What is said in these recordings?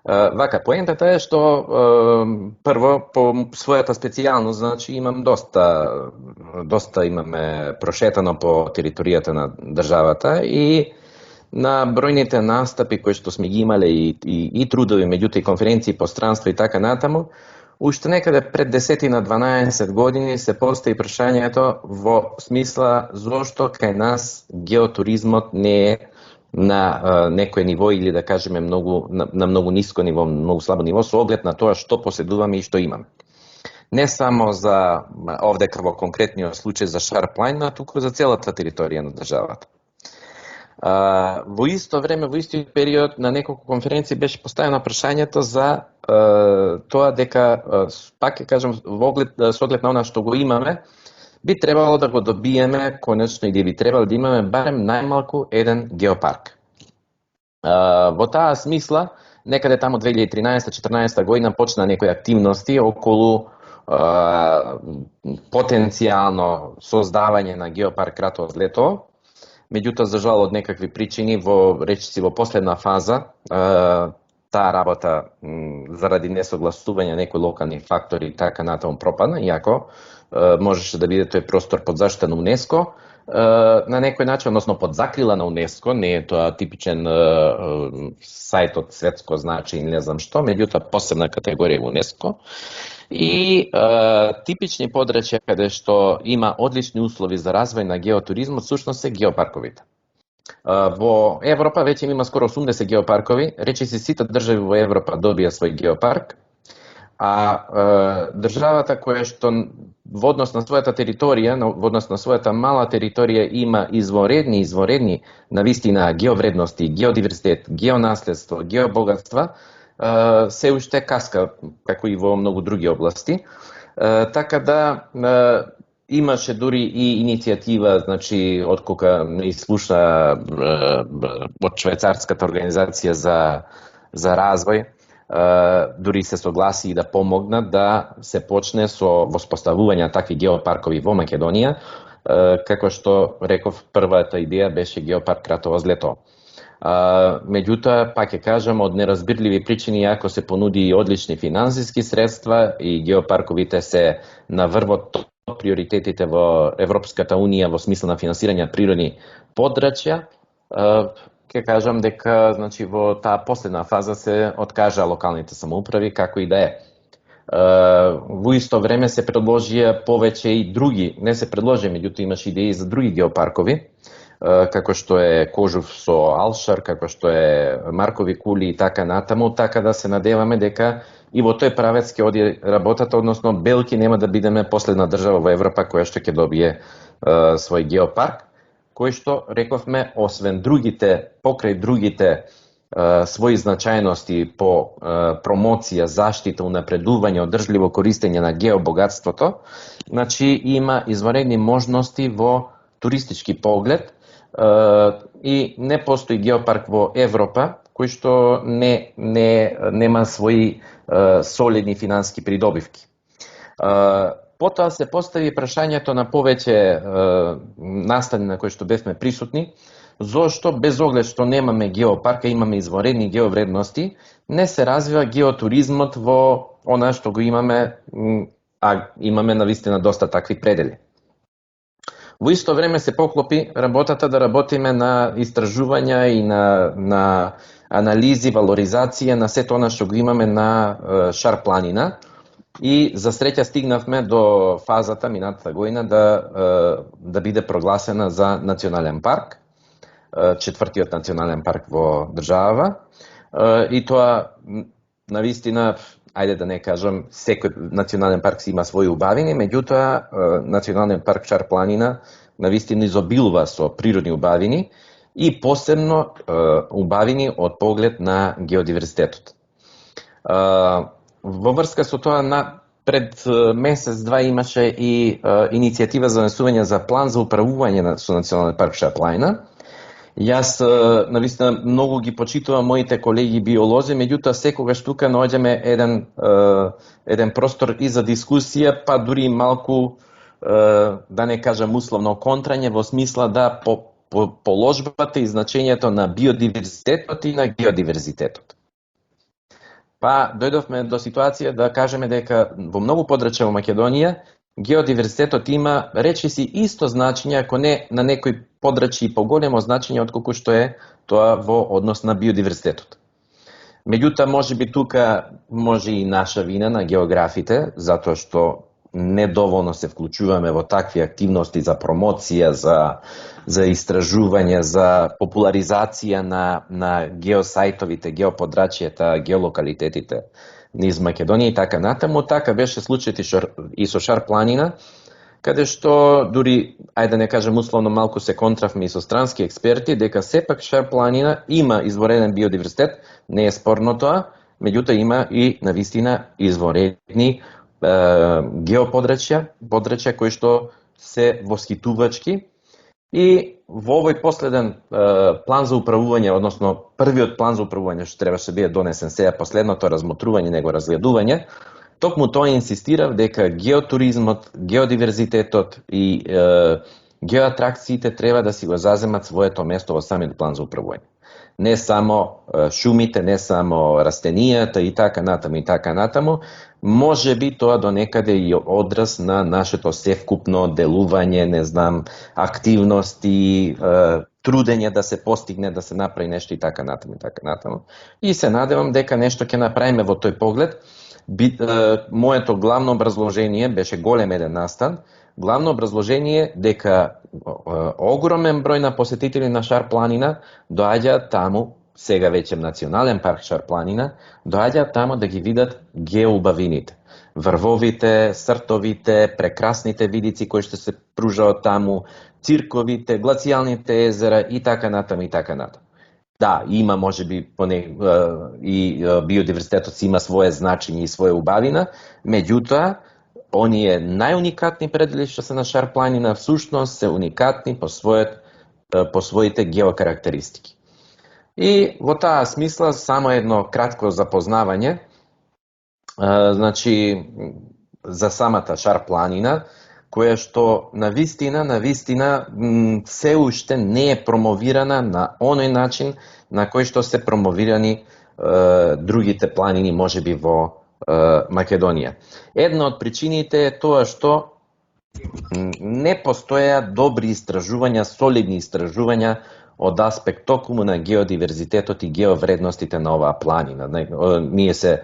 Вака, поентата е што прво по својата специјалност, значи доста имаме прошетано по територијата на државата и на бројните настапи кои што сме ги имале и трудови, меѓуто и конференции по странство и така натаму, уште некаде пред 10 на 12 години се постави прашањето во смисла зошто кај нас геотуризмот не е на некое ниво или да кажеме на многу ниско ниво, многу слабо ниво со оглед на тоа што поседуваме и што имаме. Не само за овдека во конкретниот случај за Шарплайн, а туку за целата територија на државата. Во исто време, во истиот период, на неколку конференции беше поставено прашањето за тоа дека, пак ќе кажам, со оглед на она што го имаме, би требало да го добиеме конечно или би требало да имаме барем најмалку еден геопарк. Во таа смисла, некаде тамо 2013-14 година почна некои активности околу потенцијално создавање на геопарк Ратово Летово. Меѓутоа, за жал, од некакви причини, во последна фаза, таа работа заради несогласување некои локални фактори и така натаму пропадна, иако можеше да биде тој простор под заштита на УНЕСКО, на некој начин, односно под закрила на УНЕСКО, не е тоа типичен сајт од светско значење, не знам што, меѓутоа посебна категорија УНЕСКО. И типични подрачја каде што има одлични услови за развој на геотуризмот, сушност се геопарковите. Во Европа веќе има скоро 80 геопаркови, речиси сите држави во Европа добија свој геопарк, а државата која што во однос на својата територија, во однос на својата мала територија има извонредни навистина геовредности, геодиверзитет, геонаследство, геобогатства, се уште каска, како и во многу други области. Така да имаше дури и иницијатива, значи, од кога не слуша од швајцарската организација за развој, дури се согласи и да помогнат да се почне со воспоставување на такви геопаркови во Македонија, како што реков, првата идеја беше геопарк Ратово Летово. Меѓутоа, пак ќе кажам, од неразбирливи причини, ако се понуди и одлични финансиски средства и геопарковите се на врвот приоритетите во Европската Унија во смисла на финансирање на природни подрачја, ќе кажам дека, значи, во таа последна фаза се откажа локалните самоуправи, како и да е. Во исто време се предложија повеќе и други, не се предложи, меѓутоа имаше идеи за други геопаркови, како што е Кожув со Алшар, како што е Маркови кули и така натаму, така да се надеваме дека и во тој правец ќе оди работата, односно белки нема да бидеме последна држава во Европа која што ќе добие свој геопарк, кој што, рековме, освен другите, покрај другите своји значајности по промоција, заштита, унапредување, одржливо користење на геобогатството, значи има извонредни можности во туристички поглед, и не постои геопарк во Европа кој што нема своји солидни финански придобивки. Потоа се постави прашањето на повеќе настани на кои што бевме присутни, зошто без оглед што немаме геопарка, имаме извонредни геовредности, не се развива геотуризмот во она што го имаме, а имаме навистина доста такви предели. Во исто време се поклопи работата да работиме на истражувања и на анализи, валоризација на сето она што го имаме на Шарпланина и за среќа стигнавме до фазата минатата година да биде прогласена за национален парк, четвртиот национален парк во држава, и тоа навистина, ајде да не кажам, секој национален парк си има своји убавини, меѓутоа националниот парк Шарпланина навистина изобилува со природни убавини и посебно убавини од поглед на геодиверзитетот. Во врска со тоа, пред месец-два имаше и иницијатива за донесување за план за управување со националниот парк Шарпланина. Јас навистина многу ги почитувам моите колеги биолози, меѓутоа секогаш тука наоѓаме еден простор и за дискусија, па дури малку, да не кажам условно, контрање во смисла да положбата и значењето на биодиверзитетот и на геодиверзитетот. Па дојдовме до ситуација да кажеме дека во многу подрачја во Македонија геодиверзитетот има речиси исто значење, ако не на некои подрачји и поголемо значење отколку што е тоа во однос на биодиверзитетот. Меѓутоа, може би тука може и наша вина на географите, затоа што недоволно се вклучуваме во такви активности за промоција, за истражување, за популаризација на геосајтовите, геоподрачјата, геолокалитетите низ Македонија и така натаму. Така беше случајот и со Шар планина, каде што дури, ајде да не кажем условно, малку се контравме и со странски експерти, дека сепак Шар планина има извореден биодиверзитет, не е спорно тоа, меѓутоа има и навистина изворедни геоподрачја кои што се восхитувачки. И во овој последен план за управување, односно првиот план за управување што требаше да биде донесен сега, последното размотрување, него разгледување, токму тоа инсистирав дека геотуризмот, геодиверзитетот и геоатракциите треба да си го заземат своето место во самиот план за управување. Не само шумите, не само растенијата и така натаму, може би тоа до некаде и одраз на нашето севкупно делување, не знам, активности, трудење да се постигне, да се направи нешто и така натаму. И се надевам дека нешто ќе направиме во тој поглед. Моето главно образложение беше голем еден настан. Главно образложение дека огромен број на посетители на Шар планина доаѓаат таму, сега веќе национален парк Шар планина, доаѓаат таму да ги видат геоубавините. Врвовите, сртовите, прекрасните видици кои што се пружаат таму, цирковите, глацијалните езера и така натаму. Да, има можеби и биодиверзитетот си има свое значење и своја убавина, меѓутоа оние најуникатни предели што се на Шар планина всушност се уникатни по своите геокарактеристики. И во таа смисла само едно кратко запознавање, значи за самата Шар планина, која што навистина се уште не е промовирана на оној начин на кој што се промовирани другите планини можеби во Македонија. Една од причините е тоа што не постоја добри истражувања, солидни истражувања од аспект токму на геодиверзитетот и геовредностите на оваа планина. Ние се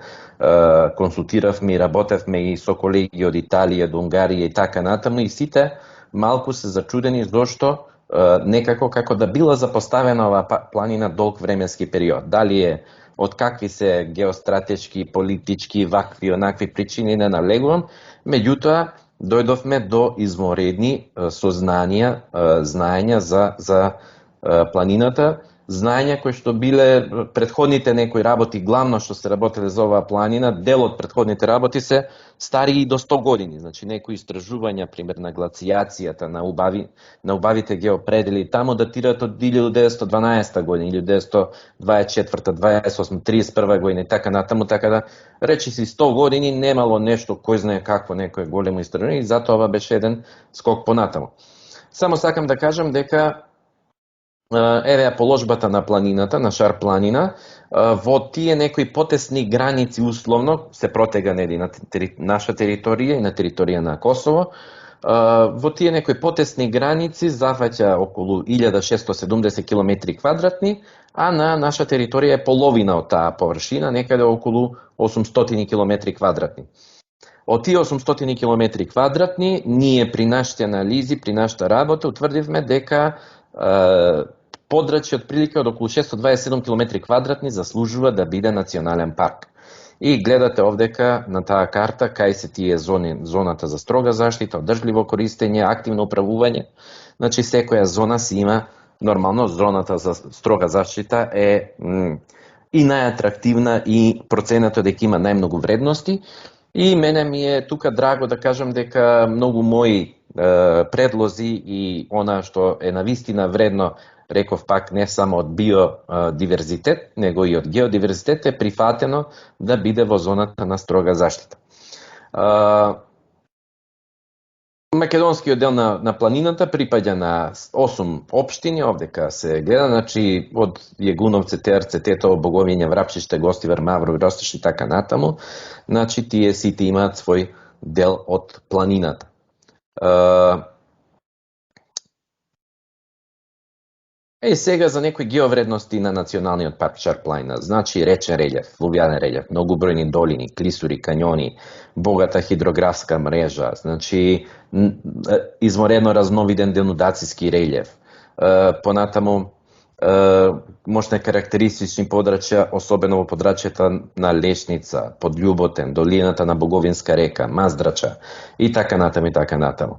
консултиравме и работевме и со колеги од Италија, од Унгарија и така натаму, и сите малку се зачудени зашто некако како да била запоставена оваа планина долг временски период. Дали е од какви се геостратешки, политички, вакви, онакви причини не налегувам, меѓутоа дојдовме до изворедни сознанија, знаења за планината, знаења кои што биле претходните некои работи, главно што се работеле за оваа планина, дел од претходните работи се стари и до 100 години, значи некои истражувања, пример на глацијацијата, на убавите геопредели, таму датираат од 1912 година, 1924, 28, 31 година и така натаму, така да речиси 100 години немало нешто кој знае какво некое големо истражување и затоа ова беше еден скок понатаму. Само сакам да кажам дека еве ја положбата на планината, на Шар планина, во тие некои потесни граници условно се протега на наша територија и на територија на Косово. Во тие некои потесни граници зафаќа околу 1670 км квадратни, а на наша територија е половина од таа површина, некаде околу 800 км квадратни. Од тие 800 км квадратни, ние при нашите анализи, при нашата работа, утврдивме дека подрачје од прилика од околу 627 км квадратни заслужува да биде национален парк. И гледате овдека на таа карта кај се тие зони, зоната за строга заштита, одржливо користење, активно управување. Значи секоја зона си има, нормално зоната за строга заштита е и најатрактивна и проценато дека има најмногу вредности. И мене ми е тука драго да кажам дека многу мои предлози и она што е навистина вредно, реков пак, не само од биодиверзитет, него и од геодиверзитет е прифатено да биде во зоната на строга заштита. Македонскиот дел на планината припаѓа на 8 општини, овдека се гледа, значи од Јегуновце, Терце, Тетово, Боговиња, Врапчиште, Гостивар, Мавро, Ростиш и така натаму, значи тие сите имаат свој дел од планината. Сега за некои геовредности на националниот парк Шар планина. Значи речен релјеф, флувијален релјеф, многу бројни долини, клисури, кањони, богата хидрографска мрежа, значи изморедно разновиден денудацијски релјеф. Понатаму мощни карактеристични подрачја, особено во подрачјата на Лешница, Подлјуботен, долината на Боговинска река, Маздрача и така натаму и така натаму.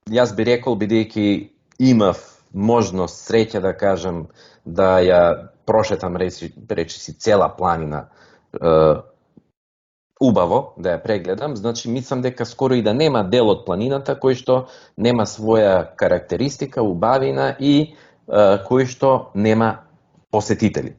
Јас би рекол, бидејќи имав можност, среќа да кажам, да ја прошетам речиси цела планина убаво, да ја прегледам, значи мислам дека скоро и да нема дел од планината кој што нема своја карактеристика, убавина и кој што нема посетители.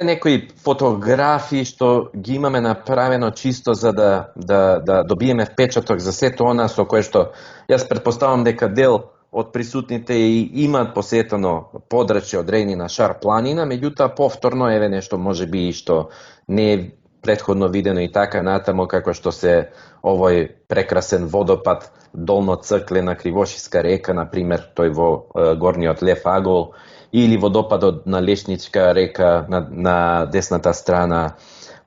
Некои фотографии што ги имаме направено чисто за да добиеме впечаток за сето она со кое што јас претпоставам дека дел од присутните и имаат посетено подрачје одредени на Шар планина, меѓутоа повторно еве нешто можеби и што не е претходно видено и така натаму, како што се овој прекрасен водопад Долно Цркле на Кривошиска река, на пример, тој во горниот Лев Агол, или водопадот на Лешничка река на десната страна.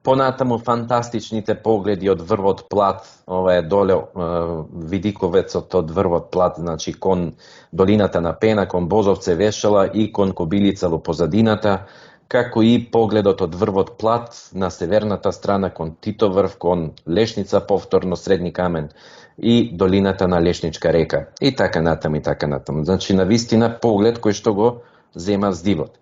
Понатаму фантастичните погледи од врвот Плат, ова е доле видиковецот од врвот Плат, значи кон долината на Пена, кон Бозовце Вешала и кон Кобилица во позадината, како и погледот од врвот Плат на северната страна кон Титоврв, кон Лешница, повторно Средни Камен и долината на Лешничка река. И така натаму и така натаму. Значи на вистина поглед кој што го зема здивот.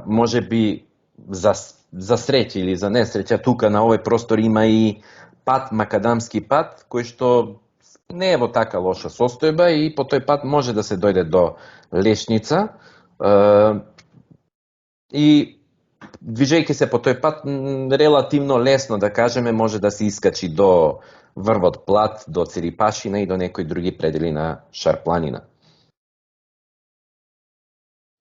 Може би за среќа или за несреќа, тука на овој простор има и пат, макадамски пат, кој што не е во така лоша состојба и по тој пат може да се дојде до Лешница и движејќи се по тој пат релативно лесно, да кажеме, може да се искачи до врвот Плат, до Церипашина и до некои други предели на Шар планина.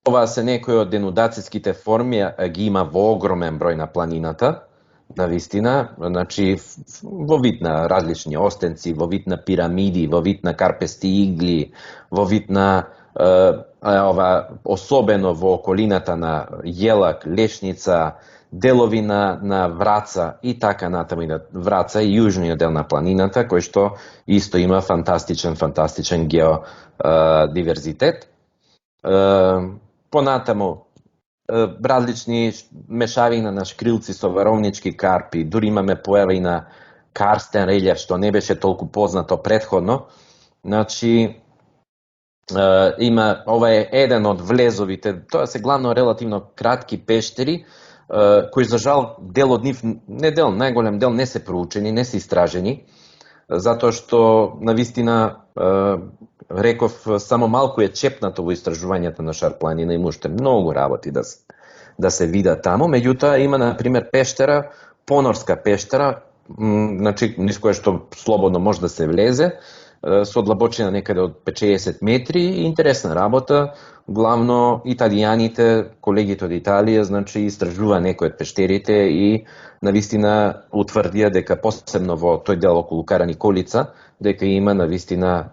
Ова се некои од денудацијските форми, ги има во огромен број на планината, на вистина, значи во вид на различни остенци, во вид на пирамиди, во вид на карпести игли, во вид на особено во околината на Јелак, Лешница, делови на Враца и така натаму и на Враца и јужниот дел на планината, кој што исто има фантастичен геодиверзитет. Понатаму различни мешавина на шкрилци со варовнички карпи, дури имаме појава и на карстен релјеф, што не беше толку познато претходно. Значи, ова е еден од влезовите, тоа се главно релативно кратки пештери, кои за жал дел од нив, најголем дел не се проучени, не се истражени, затоа што на вистина реков само малку е чепнато во истражувањето на Шар планина, има уште многу работи да се видат таму, меѓутоа има на пример пештера, Понорска пештера, значи низ која што слободно може да се влезе, со длабочина некаде од 50 метри, интересна работа, главно италијаните, колегите од Италија, значи истражува некои од пештерите и навистина утврдија дека посебно во тој дел околу Кара Николица, дека има навистина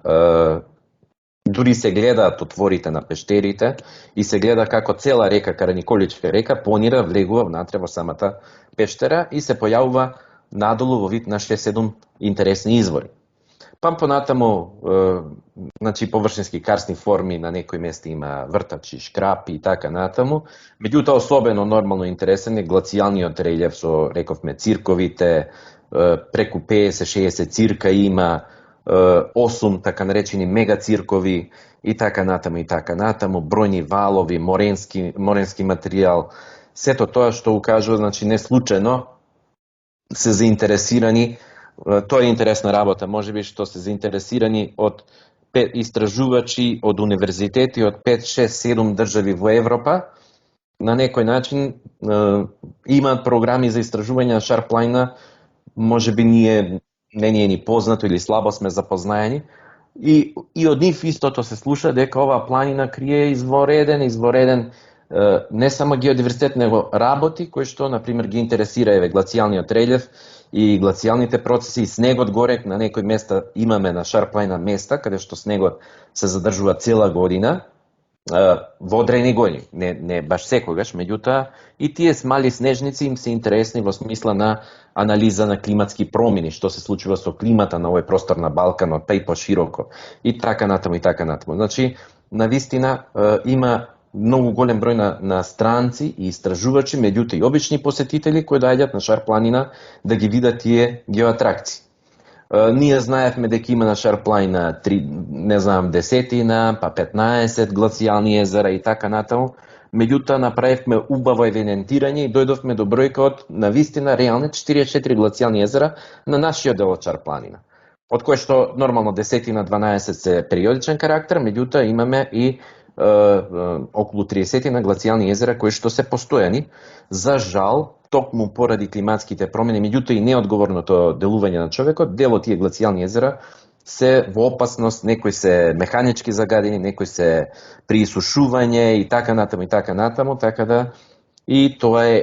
дури се гледаат отворите на пештерите и се гледа како цела река, Караниколичка река, понира, влегува внатре во самата пештера и се појавува надолу во вид на 6-7 интересни извори. Понатаму, значи површински карстни форми, на некои места има вртачи, шкрапи и така натаму. Меѓутоа особено нормално интересен е глацијалниот релјеф со, рековме, цирковите, преку 50-60 цирка има, 8 така наречени мега циркови и така натаму, бројни валови, моренски материјал. Сето тоа што укажува, значи не случајно се заинтересирани. Тоа е интересна работа, можеби што се заинтересирани од истражувачи од универзитети од 5, 6, 7 држави во Европа на некој начин имаат програми за истражување на Шар планина, можеби не ни е ни познато или слабо сме запознаени, и од нив истото се слуша дека оваа планина крие извореден не само геодиверзитет, него работи кои што, например, ги интересира глацијалниот релјеф и глацијалните процеси, и снегот горе. На некои места имаме на Шар планина места каде што снегот се задржува цела година, во одредени години, не баш секогаш, меѓутоа и тие мали снежници им се интересни во смисла на анализа на климатски промени, што се случува со климата на овој простор на Балканот, па и пошироко, и така натаму, и така натаму. Значи, навистина има многу голем број на странци и истражувачи, меѓутоа и обични посетители кои доаѓаат на Шар планина да ги видат тие геоатракции. Ние знаевме дека има на Шар планина 10, па 15 глацијални езера и така натаму, меѓутоа направивме убаво евидентирање и дојдовме до бројка од навистина реални 44 глацијални езера на нашиот дел од Шар планина, од кои што нормално 10-12 се периодичен карактер, меѓутоа имаме и околу 30 глацијални езера кои што се постојани. За жал, токму поради климатските промени, меѓутоа и неодговорното делување на човекот, дел од тие глацијални езера се во опасност, некои се механички загадени, некои се при исушување и така натаму, така да и тоа е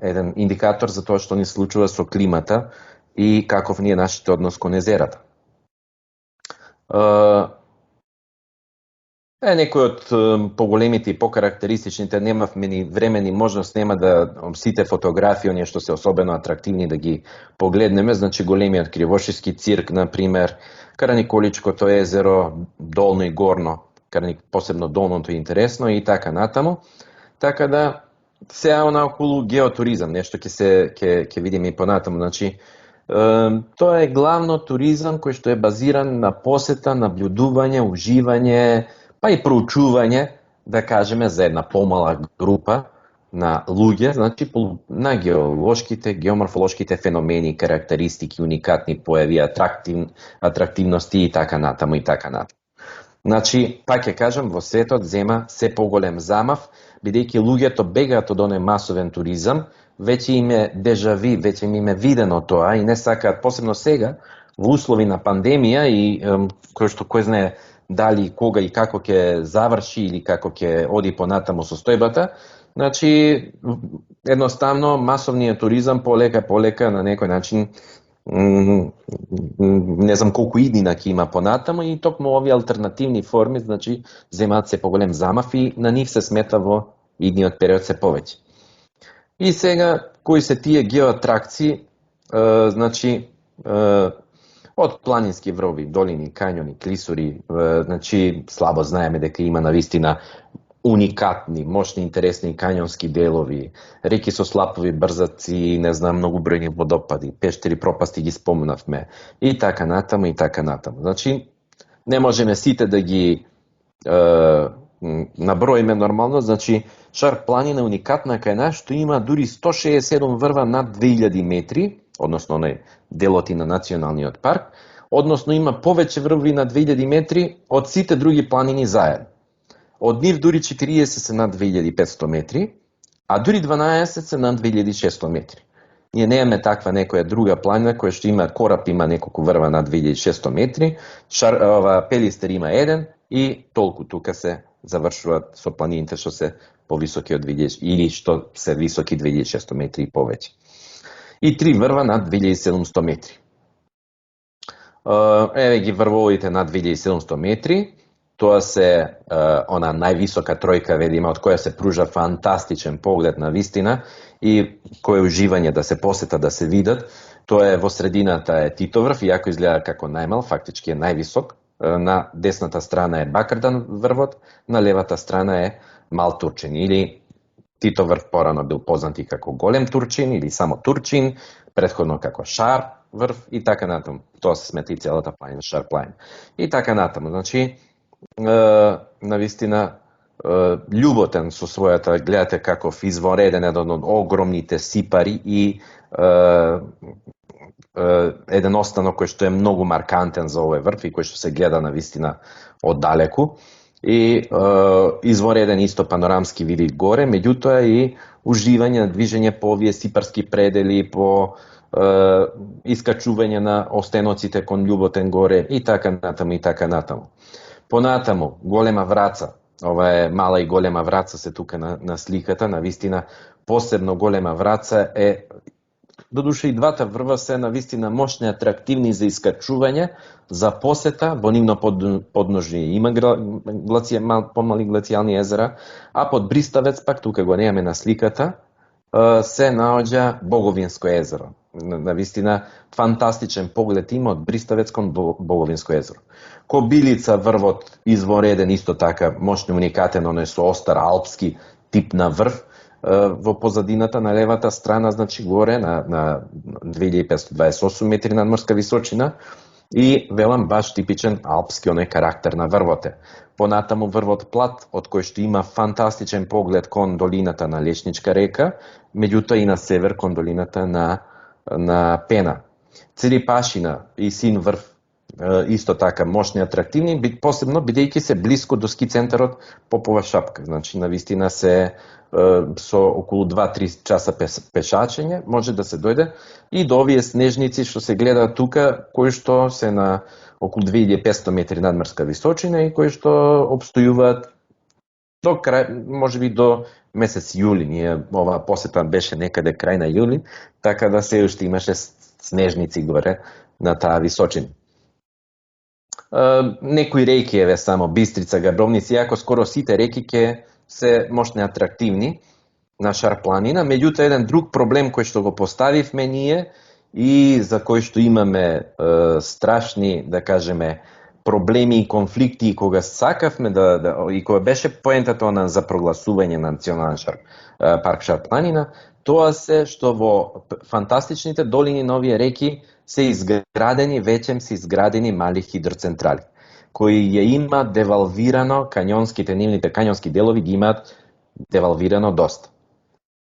еден индикатор за тоа што ни случува со климата и каков ни е нашите однос кон езерата. Некои од поголемите и покарактеристичните, немавме ни време ни можност, нема да сите фотографии, оние што се особено атрактивни да ги погледнеме, значи големиот Кривошиски цирк, например, Караниколичкото езеро, долно и горно, посебно долното е интересно и така натаму. Така да, сега наоколу геотуризам, нешто ќе видиме и понатаму, значи, тоа е главно туризам кој што е базиран на посета, наблюдување, уживање, па и проучување, да кажеме, за една помала група на луѓе, значи на геолошките, геоморфолошките феномени, карактеристики, уникатни појави, атрактивности и така натаму и така натаму. Значи, пак ќе кажам, во светот зема се поголем замав, бидејќи луѓето бегаат од оној масовен туризам, веќе им е дежави, веќе им е видено тоа и не сакаат, посебно сега, во услови на пандемија и кој знае дали, кога и како ќе заврши или како ќе оди понатаму состојбата. Значи, едноставно, масовниот туризам полека на некој начин, не знам колку иднина ќе има понатаму и токму овие алтернативни форми, значи, земаат се поголем замав и на нив се смета во идниот период се повеќе. И сега, кои се тие геоатракции, значи, од планински врвови, долини, кањони, клисури, значи слабо знаеме дека има навистина уникатни, мощни, интересни кањонски делови, реки со слапови брзаци, не знам, многу бројни водопади, пештери, пропасти ги спомнавме и така натаму и така натаму. Значи, не можеме сите да ги наброиме нормално, значи Шар планина уникатна кај нас што има дури 167 врва над 2000 метри, односно делоти на националниот парк, односно има повеќе врвови на 2000 метри од сите други планини заедно. Од нив дури 40 се над 2500 метри, а дури 12 се над 2600 метри. Ние немаме таква некоја друга планина која што има кораб, има неколку врва над 2600 метри, Пелистер има еден и толку тука се завршуваат со планините што се повисоки од 2000 или што се високи 2600 метри и повеќе. И 3 врва над 2700 метри. Еве ги врвовите над 2700 метри, тоа се она највисока тројка, видиме, од која се пружа фантастичен поглед на вистина и кој уживање да се посета, да се видат. Тоа е во средината е Титоврв, иако изгледа како најмал, фактички е највисок. На десната страна е Бакрдан врвот, на левата страна е Мал Турчин, или Титоврв порано бил познат и како Голем Турчин или само Турчин, претходно како Шар врв и така натаму. Тоа се смета и целата планина, Шар планина. И така натаму. Значи, навистина, љуботен со својата, гледате каков извореден, еден од огромните сипари и еден останок кој што е многу маркантен за овој врв и кој што се гледа навистина оддалеку. и извореден исто панорамски види горе, меѓутоа и уживање на движење по овие сипарски предели, по искачување на остеноците кон Љуботен горе и така натаму и така натаму. Понатаму, голема враца, ова е мала и голема враца се тука на сликата, на вистина посебно голема враца е, додуше и двата врва се на вистина мощни, атрактивни за искачување, за посета, во нивно подножие има помали глацијални езера, а под Бриставец, пак тука го немаме на сликата, се наоѓа Боговинско езеро. На вистина фантастичен поглед има од Бриставец кон Боговинско езеро. Кобилица врвот извореден исто така мощно уникатен, оној со остар алпски тип на врв во позадината на левата страна, значи горе на 2528 метри надморска височина и велам баш типичен алпски оној карактер на врвот е. Понатаму врвот Плат, од кој што има фантастичен поглед кон долината на Лешничка река, меѓутоа и на север кон долината на Пена. Цирипашина и Син врв исто така мощни, атрактивни, посебно бидејќи се блиско до ски центарот Попова шапка. Значи, навистина се со околу 2-3 часа пешачење може да се дојде и до овие снежници што се гледаат тука, кои што се на околу 2500 метри надморска височина и кои што обстојуваат до крај, можеби до месец јули. Ова посета беше некаде крај на јули, така да се уште имаше снежници горе на таа височина. Некои реки еве само Бистрица, Габровници, иако скоро сите реки ќе се мощни, атрактивни на Шар планина, меѓутоа еден друг проблем кој што го поставивме ние и за кој што имаме страшни, да кажеме, проблеми и конфликти кога сакавме и кога беше поентата за прогласување на национален парк Шар планина, тоа се што во фантастичните долини на овие реки се веќе се изградени мали хидроцентрали, кои ја има девалвирано нивните кањонски делови ги имаат девалвирано доста.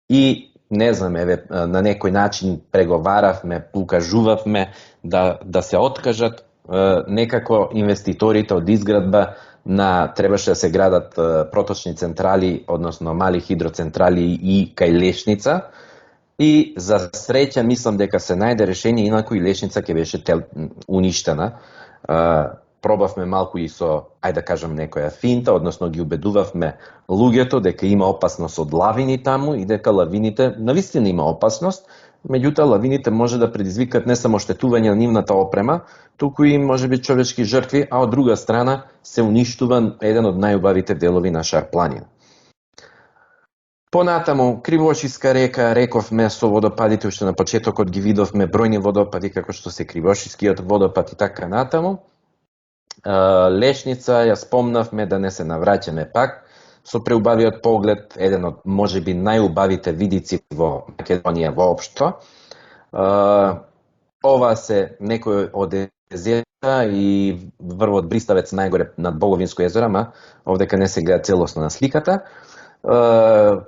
И не знам, еве, на некој начин преговаравме, укажувавме да се откажат некако инвеститорите од изградба требаше да се градат проточни централи, односно мали хидроцентрали и кај Лешница. И за среќа мислам дека се најде решение, инаку и Лешница ќе беше уништена. Пробавме малку и со, ајде да кажам, некоја финта, односно ги убедувавме луѓето дека има опасност од лавини таму и дека лавините, навистина има опасност, меѓутоа лавините може да предизвикат не само штетување на нивната опрема, туку и можеби човечки жртви, а од друга страна се уништува еден од најубавите делови на Шар планина. Понатаму, Кривошиска река, рековме со водопадите, уште на почетокот ги видовме бројни водопади, како што се Кривошискиот водопад и така натаму. Лешница, ја спомнавме, да не се навраќаме пак, со преубавиот поглед, еден од можеби најубавите видици во Македонија воопшто. Ова се некој од езера и врвот Бриставец најгоре над Боговинско езеро, ама овдека не се гледа целосно на сликата.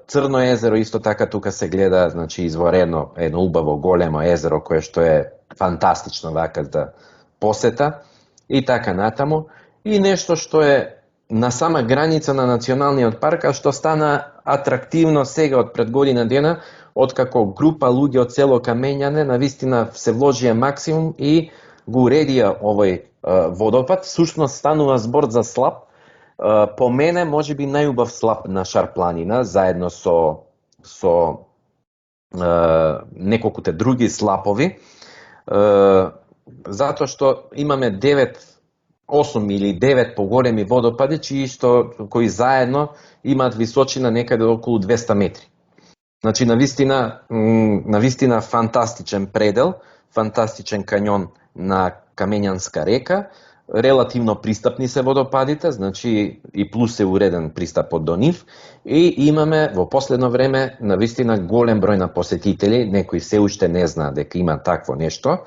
Црно езеро исто така тука се гледа, значи изворено едно убаво големо езеро кое што е фантастично вака за посета и така натаму. И нешто што е на сама граница на националниот парк, а што стана атрактивно сега од пред година дена, откако група луѓе од село Камењане навистина се вложија максимум и го уредија овој водопад. Всушност станува збор за слап, по мене можеби најубав слап на Шар планина, заедно со неколкуте други слапови, затоа што имаме 8 или 9 поголеми водопади, кои заедно имаат височина некаде околу 200 метри. Значи, навистина фантастичен предел, фантастичен кањон на Камењанска река, релативно пристапни се водопадите, значи и плюс е уреден пристапот до нив, и имаме во последно време навистина голем број на посетители, некои се уште не знаат дека има такво нешто.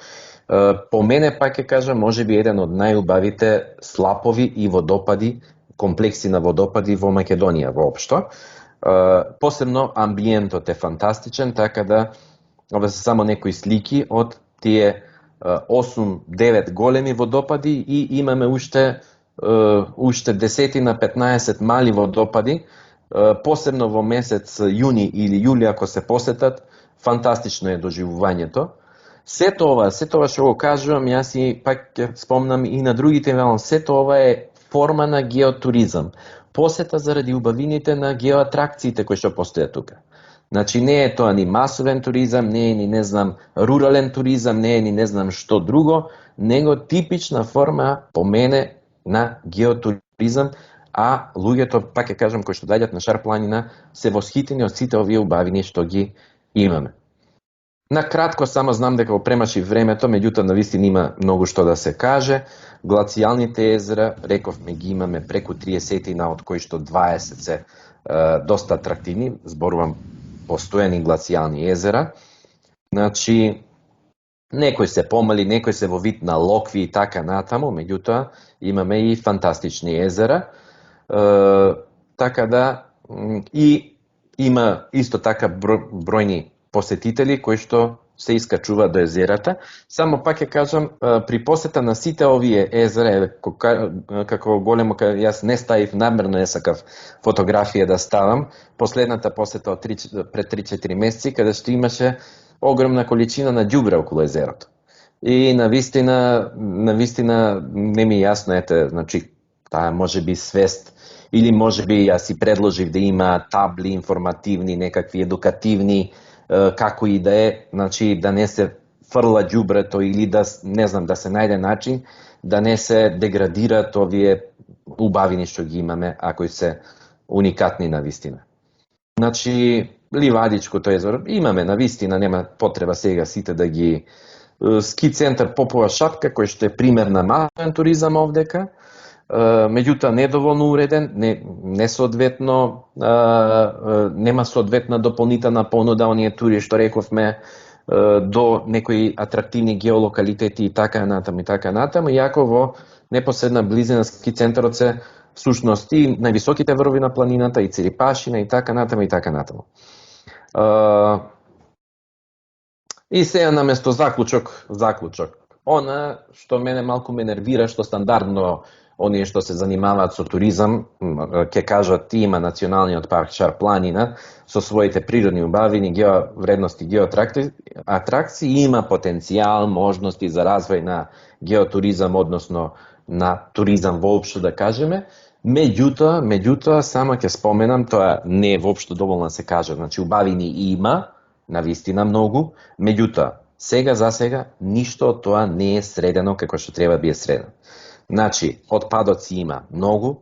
По мене, пак ќе кажам, можеби еден од најубавите слапови и водопади, комплекси на водопади во Македонија воопшто. Посебно амбиентот е фантастичен, така да ова се само некои слики од тие 8-9 големи водопади и имаме уште уште 10-15 мали водопади, посебно во месец јуни или јули ако се посетат, фантастично е доживувањето. Сето ова што го кажувам, јас и пак ќе спомнам и на другите, сето ова е форма на геотуризам. Посета заради убавините на геоатракциите кои што постојат тука. Значи не е тоа ни масовен туризам, не е ни не знам рурален туризам, не е ни не знам што друго, него типична форма по мене на геотуризам, а луѓето, пак ќе кажам, кои што доаѓаат на Шар планина, се восхитени од сите овие убавини што ги имаме. На кратко само знам дека го премаши времето, меѓутоа навистина има многу што да се каже. Глацијалните езера, рековме ги имаме преку 30-тина, од кои што 20 се доста атрактивни, зборувам постојани глацијални езера. Значи, некои се помали, некои се во вид на локви и така натаму, меѓутоа имаме и фантастични езера. Така да, и има исто така бројни посетители кои што се искачуваат до езерата. Само пак ќе кажам, при посета на сите овие езера, како големо, јас не ставив намерно, не сакав фотографија да ставам, последната посета пред 3-4 месеци, каде што имаше огромна количина на ѓубре околу езерото. И навистина не ми јасно, ете, значи, таа може би свест, или може би јас си предложив да има табли информативни, некакви едукативни, како и да е, значи да не се фрла ѓубрето или да не знам да се најде начин да не се деградираат овие убавини што ги имаме, а кои се уникатни навистина. Значи Ливадичкото езеро имаме навистина, нема потреба сега сите да ги ски центар Попова шапка кој што е пример на масовен туризам овдека. Меѓутоа недоволно уреден, несоодветно, нема соодветна дополнителна понуда, оние тури што рековме до некои атрактивни геолокалитети и така натаму, иако во непосредна близина ски центарот се всушност и највисоките врвови на планината, и Цирипашина, и така натаму. И сега на место заклучок. Она што мене малку ме нервира, што стандардно оние што се занимаваат со туризам, ќе кажат има Националниот парк Шар планина со своите природни убавини, геовредности, геоатракции, има потенцијал, можности за развој на геотуризам, односно на туризам воопшто да кажеме. Меѓутоа, само ќе споменам, тоа не е воопшто доволно да се каже, значи убавини има, навистина многу, меѓутоа, за сега, ништо од тоа не е средено како што треба да биде средено. Значи, отпадоци има многу,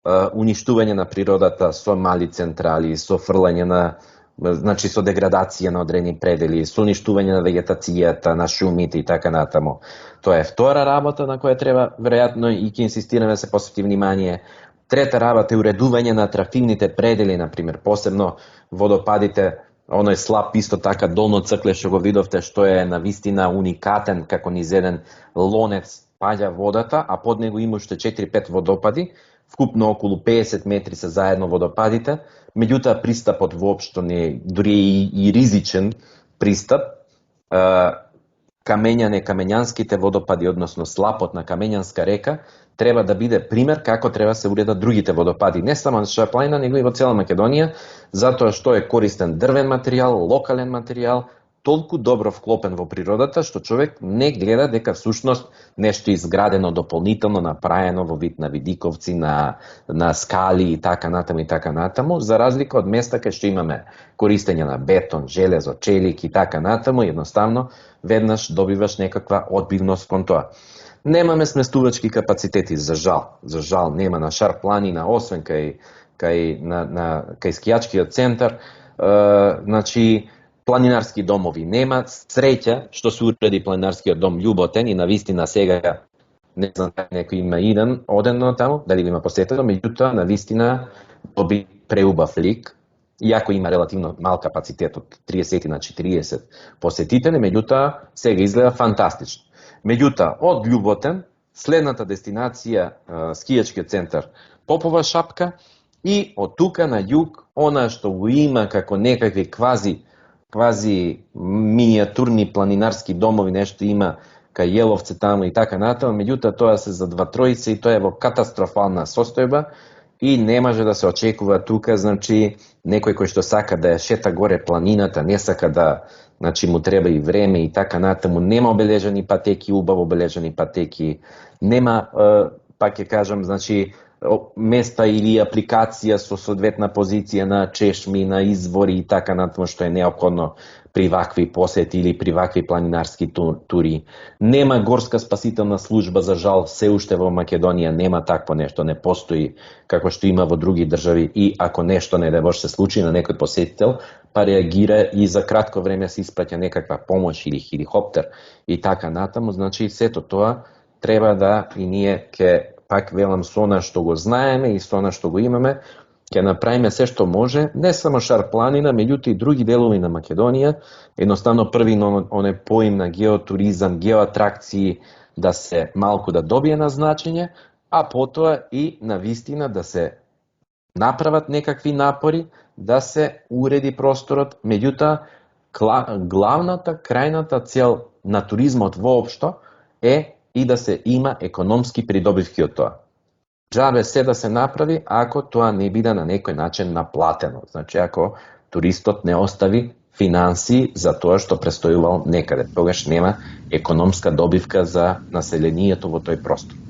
уништување на природата со мали централи, со фрлање на, значи со деградација на одредени предели, со уништување на вегетацијата, на шумите и така натаму. Тоа е втора работа на која треба веројатно и ќе инсистираме да се посвети внимание. Трета работа е уредување на атрактивните предели, например, посебно водопадите, оној слаб исто така долно цркле што го видовте, што е навистина уникатен како низ еден лонец паѓа водата, а под него има уште 4-5 водопади, вкупно околу 50 метри се заедно водопадите, меѓутоа пристапот воопшто не е, дури и ризичен пристап. Камењанските водопади, односно слапот на Камењанска река, треба да биде пример како треба се уредат другите водопади, не само на Шар планина, него и во цела Македонија, затоа што е користен дрвен материјал, локален материјал, толку добро вклопен во природата, што човек не гледа дека всушност нешто изградено дополнително, направено во вид на видиковци, на скали и така натаму, за разлика од места кај што имаме користење на бетон, железо, челик и така натаму, едноставно веднаш добиваш некаква одбивност кон тоа. Немаме сместувачки капацитети, за жал нема на Шар планина, освен кај скијачкиот центар, значи планинарски домови нема. Среќа што се уреди планинарскиот дом Љуботен и навистина сега не знам некој има оден на таму, дали го има посетено, меѓутоа навистина доби преубав лик, иако има релативно мал капацитет од 30 на 40 посетители, меѓутоа сега изгледа фантастично. Меѓутоа, од Љуботен, следната дестинација скијачкиот центар Попова шапка и од тука на југ, она што го има како некакви квази минијатурни планинарски домови, нешто има кај Јеловци таму и така натаму, меѓутоа тоа се за 2-3 и тоа е во катастрофална состојба и не може да се очекува тука, значи, некој кој што сака да ја шета горе планината, не сака да, значи, му треба и време и така натаму, нема обележани патеки, убаво обележани патеки, нема, пак ќе кажам, значи, места или апликација со соодветна позиција на чешми, на извори и така натаму, што е неопходно при вакви посети или при вакви планинарски тури. Нема горска спасителна служба, за жал, се уште во Македонија нема такво нешто, не постои како што има во други држави и ако нешто не може се случи на некој посетител, па реагира и за кратко време се испраќа некаква помош или хеликоптер и така натаму, значи сето тоа треба да и ние ке, пак велам, со она што го знаеме и со она што го имаме, ќе направиме се што може, не само Шар планина, меѓутоа и други делови на Македонија, едноставно први на оне поим на геотуризам, геоатракции, да се малку да добие на значење, а потоа и на вистина да се направат некакви напори, да се уреди просторот, меѓутоа главната, крајната цел на туризмот воопшто е и да се има економски придобивки од тоа. Џабе се да се направи ако тоа не биде на некој начин наплатено. Значи, ако туристот не остави финанси за тоа што престојувал некаде. Тогаш нема економска добивка за населението во тој простор.